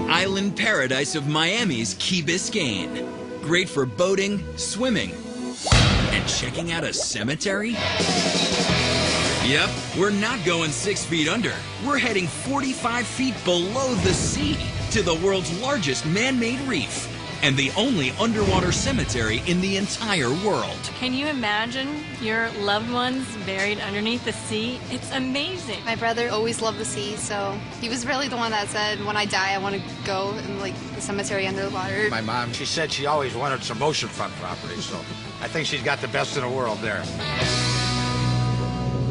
island paradise of Miami's Key Biscayne. Great for boating, swimming, and checking out a cemetery? Yep, we're not going 6 feet under. We're heading 45 feet below the sea to the world's largest man-made reef and the only underwater cemetery in the entire world. Can you imagine your loved ones buried underneath the sea? It's amazing. My brother always loved the sea, so he was really the one that said, when I die, I want to go in like the cemetery under the water. My mom, she said she always wanted some oceanfront property, so I think she's got the best in the world there.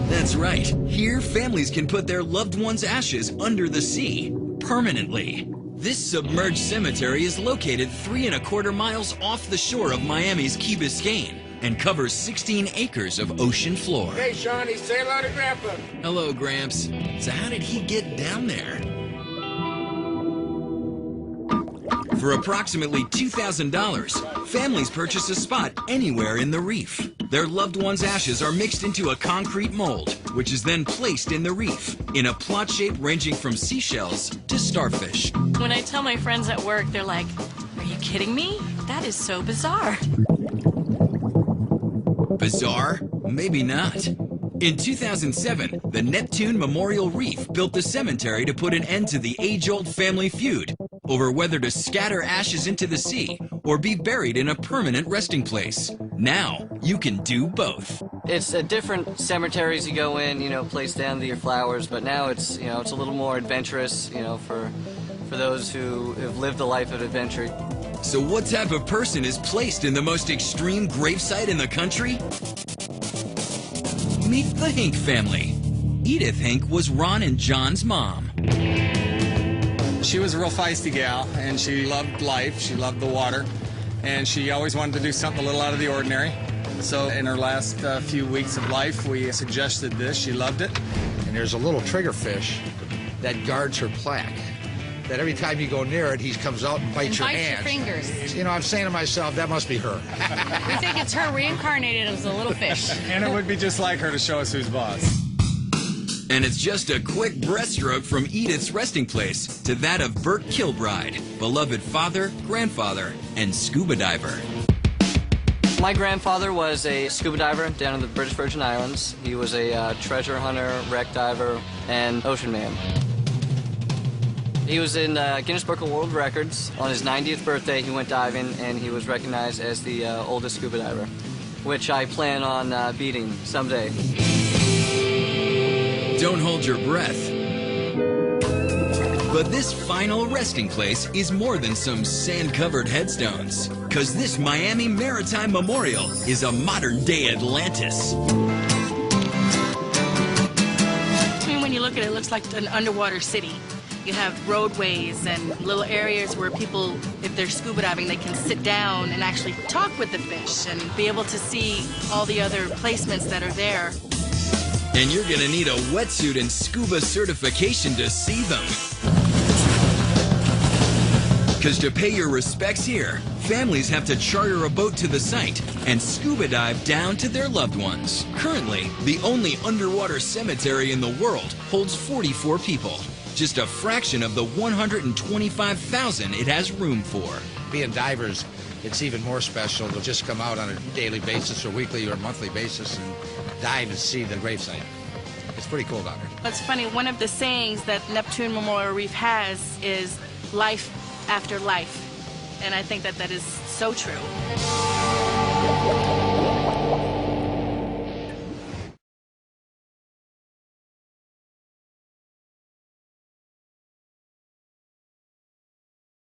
That's right. Here, families can put their loved ones' ashes under the sea, permanently. This submerged cemetery is located 3¼ miles off the shore of Miami's Key Biscayne and covers 16 acres of ocean floor. Hey, Shawnee, say hello to Grandpa. Hello, Gramps. So how did he get down there? For approximately $2,000, families purchase a spot anywhere in the reef. Their loved ones' ashes are mixed into a concrete mold, which is then placed in the reef, in a plot shape ranging from seashells to starfish. When I tell my friends at work, they're like, "Are you kidding me? That is so bizarre." Bizarre? Maybe not. In 2007, the Neptune Memorial Reef built the cemetery to put an end to the age-old family feud over whether to scatter ashes into the sea or be buried in a permanent resting place. Now, you can do both. It's different cemeteries you go in, place down your flowers, but now it's a little more adventurous, for those who have lived a life of adventure. So what type of person is placed in the most extreme gravesite in the country? Meet the Hink family. Edith Hink was Ron and John's mom. She was a real feisty gal, and she loved life, she loved the water, and she always wanted to do something a little out of the ordinary. So in her last few weeks of life, we suggested this. She loved it. And there's a little triggerfish that guards her plaque. That every time you go near it, he comes out and bites your hands. Fingers. I'm saying to myself, that must be her. We think it's her reincarnated as a little fish. And it would be just like her to show us who's boss. And it's just a quick breaststroke from Edith's resting place to that of Bert Kilbride, beloved father, grandfather, and scuba diver. My grandfather was a scuba diver down in the British Virgin Islands. He was a treasure hunter, wreck diver, and ocean man. He was in Guinness Book of World Records. On his 90th birthday, he went diving, and he was recognized as the oldest scuba diver, which I plan on beating someday. Don't hold your breath. But this final resting place is more than some sand-covered headstones, because this Miami Maritime Memorial is a modern-day Atlantis. I mean, when you look at it, it looks like an underwater city. You have roadways and little areas where people, if they're scuba diving, they can sit down and actually talk with the fish and be able to see all the other placements that are there. And you're gonna need a wetsuit and scuba certification to see them. Because to pay your respects here, families have to charter a boat to the site and scuba dive down to their loved ones. Currently, the only underwater cemetery in the world holds 44 people. Just a fraction of the 125,000 it has room for. Being divers, it's even more special to just come out on a daily basis or weekly or monthly basis and dive and see the gravesite. It's pretty cool down there. It's funny, one of the sayings that Neptune Memorial Reef has is life after life. And I think that that is so true.